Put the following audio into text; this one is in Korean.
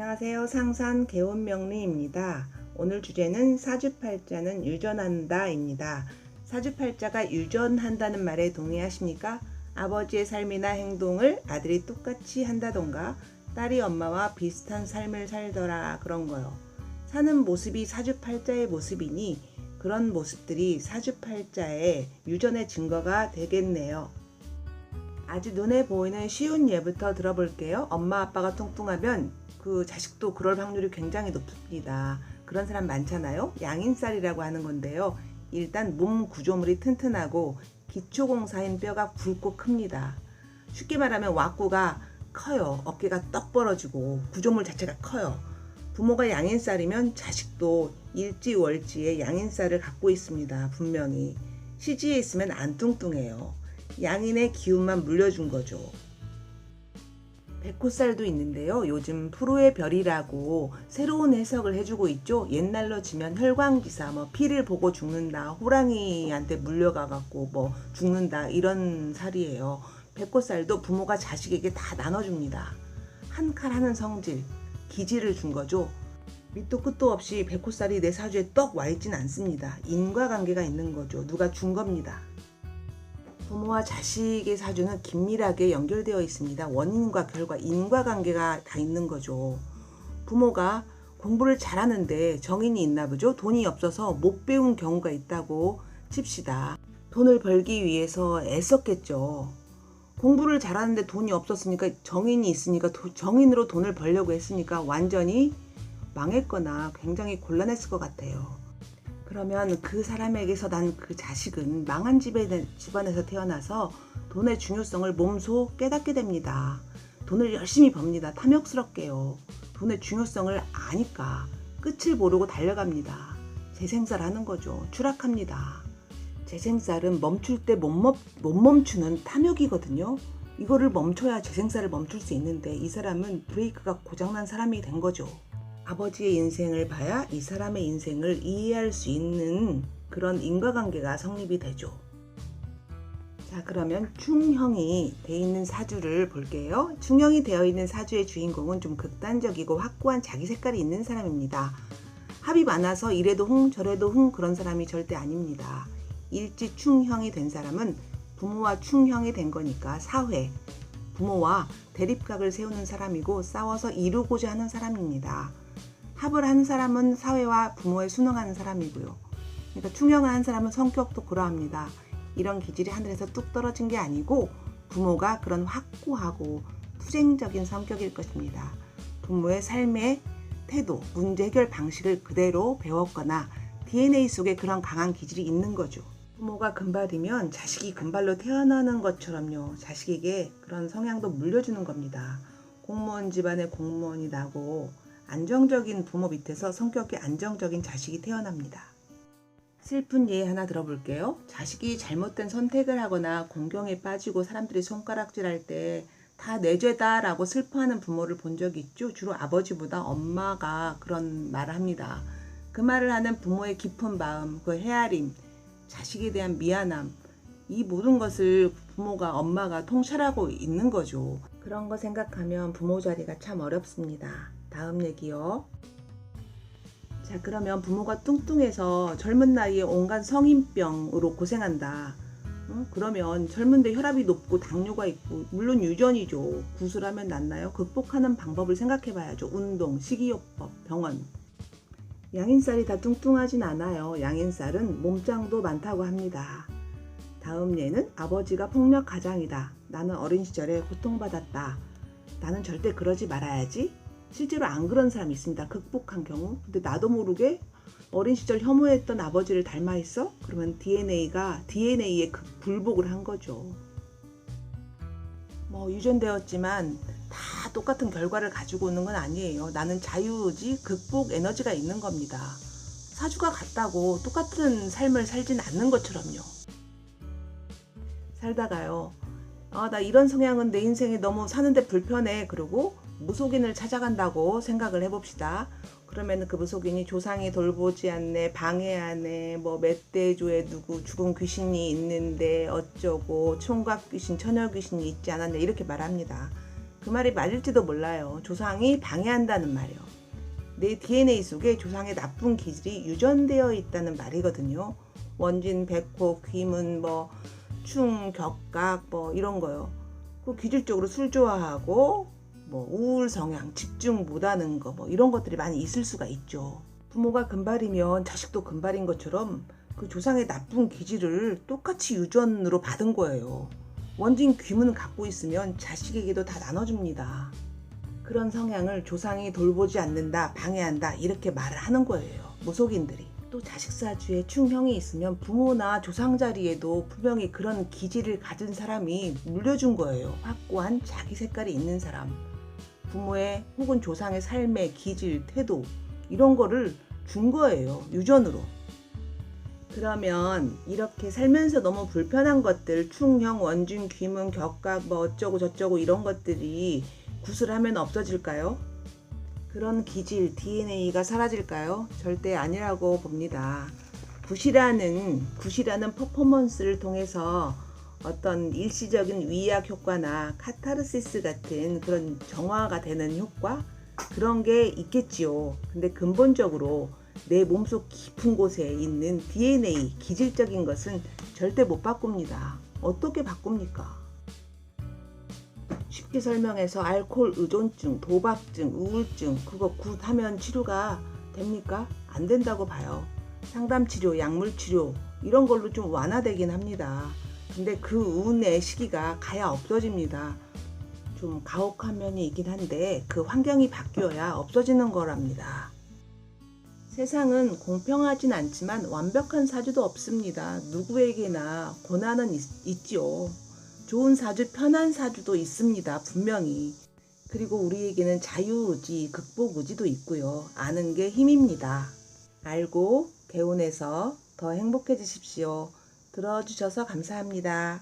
안녕하세요. 상산 개운명리입니다. 오늘 주제는 사주팔자는 유전한다 입니다. 사주팔자가 유전한다는 말에 동의하십니까? 아버지의 삶이나 행동을 아들이 똑같이 한다던가 딸이 엄마와 비슷한 삶을 살더라 그런 거요. 사는 모습이 사주팔자의 모습이니 그런 모습들이 사주팔자의 유전의 증거가 되겠네요. 아주 눈에 보이는 쉬운 예부터 들어볼게요. 엄마 아빠가 뚱뚱하면 그 자식도 그럴 확률이 굉장히 높습니다. 그런 사람 많잖아요. 양인살이라고 하는 건데요. 일단 몸 구조물이 튼튼하고 기초공사인 뼈가 굵고 큽니다. 쉽게 말하면 왁구가 커요. 어깨가 떡 벌어지고 구조물 자체가 커요. 부모가 양인살이면 자식도 일지월지에 양인살을 갖고 있습니다. 분명히 시지에 있으면 안 뚱뚱해요. 양인의 기운만 물려준 거죠. 백호살도 있는데요. 요즘 프로의 별이라고 새로운 해석을 해주고 있죠. 옛날로 치면 혈광기사, 피를 보고 죽는다, 호랑이한테 물려가갖고 죽는다 이런 살이에요. 백호살도 부모가 자식에게 다 나눠줍니다. 한 칼 하는 성질, 기질을 준 거죠. 밑도 끝도 없이 백호살이 내 사주에 떡 와있진 않습니다. 인과관계가 있는 거죠. 누가 준 겁니다. 부모와 자식의 사주는 긴밀하게 연결되어 있습니다. 원인과 결과, 인과관계가 다 있는 거죠. 부모가 공부를 잘하는데 정인이 있나 보죠. 돈이 없어서 못 배운 경우가 있다고 칩시다. 돈을 벌기 위해서 애썼겠죠. 공부를 잘하는데 돈이 없었으니까 정인이 있으니까 정인으로 돈을 벌려고 했으니까 완전히 망했거나 굉장히 곤란했을 것 같아요. 그러면 그 사람에게서 난 그 자식은 망한 집안에서 태어나서 돈의 중요성을 몸소 깨닫게 됩니다. 돈을 열심히 법니다. 탐욕스럽게요. 돈의 중요성을 아니까 끝을 모르고 달려갑니다. 재생살하는 거죠. 추락합니다. 재생살은 멈출 때 못 멈추는 탐욕이거든요. 이거를 멈춰야 재생살을 멈출 수 있는데 이 사람은 브레이크가 고장난 사람이 된 거죠. 아버지의 인생을 봐야 이 사람의 인생을 이해할 수 있는 그런 인과관계가 성립이 되죠. 자, 그러면 충형이 되어 있는 사주를 볼게요. 충형이 되어 있는 사주의 주인공은 좀 극단적이고 확고한 자기 색깔이 있는 사람입니다. 합이 많아서 이래도 흥 저래도 흥 그런 사람이 절대 아닙니다. 일지 충형이 된 사람은 부모와 충형이 된 거니까 사회, 부모와 대립각을 세우는 사람이고 싸워서 이루고자 하는 사람입니다. 합을 한 사람은 사회와 부모에 순응하는 사람이고요. 그러니까 충형을 한 사람은 성격도 그러합니다. 이런 기질이 하늘에서 뚝 떨어진 게 아니고 부모가 그런 확고하고 투쟁적인 성격일 것입니다. 부모의 삶의 태도, 문제 해결 방식을 그대로 배웠거나 DNA 속에 그런 강한 기질이 있는 거죠. 부모가 금발이면 자식이 금발로 태어나는 것처럼요. 자식에게 그런 성향도 물려주는 겁니다. 공무원 집안의 공무원이 나고 안정적인 부모 밑에서 성격이 안정적인 자식이 태어납니다. 슬픈 예 하나 들어볼게요. 자식이 잘못된 선택을 하거나 공경에 빠지고 사람들이 손가락질할 때 다 내 죄다 라고 슬퍼하는 부모를 본 적이 있죠. 주로 아버지보다 엄마가 그런 말을 합니다. 그 말을 하는 부모의 깊은 마음, 그 헤아림, 자식에 대한 미안함, 이 모든 것을 부모가 엄마가 통찰하고 있는 거죠. 그런 거 생각하면 부모 자리가 참 어렵습니다. 다음 얘기요. 자, 그러면 부모가 뚱뚱해서 젊은 나이에 온갖 성인병으로 고생한다. 그러면 젊은데 혈압이 높고 당뇨가 있고 물론 유전이죠. 구술하면 낫나요? 극복하는 방법을 생각해 봐야죠. 운동, 식이요법, 병원. 양인살이 다 뚱뚱하진 않아요. 양인살은 몸짱도 많다고 합니다. 다음 예는 아버지가 폭력 가장이다. 나는 어린 시절에 고통받았다. 나는 절대 그러지 말아야지. 실제로 안 그런 사람이 있습니다. 극복한 경우. 근데 나도 모르게 어린 시절 혐오했던 아버지를 닮아 있어? 그러면 DNA에 불복을 한 거죠. 유전되었지만 다 똑같은 결과를 가지고 오는 건 아니에요. 나는 자유의지, 극복 에너지가 있는 겁니다. 사주가 같다고 똑같은 삶을 살진 않는 것처럼요. 살다가요. 나 이런 성향은 내 인생에 너무 사는데 불편해. 그러고 무속인을 찾아간다고 생각을 해봅시다. 그러면 그 무속인이 조상이 돌보지 않네, 방해하네, 멧돼조에 누구 죽은 귀신이 있는데 어쩌고 총각 귀신, 처녀 귀신이 있지 않았냐 이렇게 말합니다. 그 말이 맞을지도 몰라요. 조상이 방해한다는 말이요. 내 DNA 속에 조상의 나쁜 기질이 유전되어 있다는 말이거든요. 원진, 백호, 귀문, 충, 격각 이런 거요. 그 기질적으로 술 좋아하고 우울 성향, 집중 못하는 거 이런 것들이 많이 있을 수가 있죠. 부모가 금발이면 자식도 금발인 것처럼 그 조상의 나쁜 기질을 똑같이 유전으로 받은 거예요. 원진 귀문을 갖고 있으면 자식에게도 다 나눠줍니다. 그런 성향을 조상이 돌보지 않는다, 방해한다 이렇게 말을 하는 거예요. 무속인들이. 또 자식사주에 충형이 있으면 부모나 조상 자리에도 분명히 그런 기질을 가진 사람이 물려준 거예요. 확고한 자기 색깔이 있는 사람. 부모의 혹은 조상의 삶의 기질, 태도 이런 거를 준 거예요. 유전으로. 그러면 이렇게 살면서 너무 불편한 것들, 충형, 원진, 귀문, 격각 어쩌고 저쩌고 이런 것들이 구슬하면 없어질까요? 그런 기질, DNA가 사라질까요? 절대 아니라고 봅니다. 굿이라는 퍼포먼스를 통해서 어떤 일시적인 위약 효과나 카타르시스 같은 그런 정화가 되는 효과? 그런 게 있겠지요. 근데 근본적으로 내 몸속 깊은 곳에 있는 DNA, 기질적인 것은 절대 못 바꿉니다. 어떻게 바꿉니까? 쉽게 설명해서 알코올 의존증, 도박증, 우울증 그거 굿 하면 치료가 됩니까? 안 된다고 봐요. 상담치료, 약물치료 이런 걸로 좀 완화되긴 합니다. 근데 그 운의 시기가 가야 없어집니다. 좀 가혹한 면이 있긴 한데 그 환경이 바뀌어야 없어지는 거랍니다. 세상은 공평하진 않지만 완벽한 사주도 없습니다. 누구에게나 고난은 있지요. 좋은 사주, 편한 사주도 있습니다. 분명히. 그리고 우리에게는 자유의지, 극복의지도 있고요. 아는 게 힘입니다. 알고 개운해서 더 행복해지십시오. 들어주셔서 감사합니다.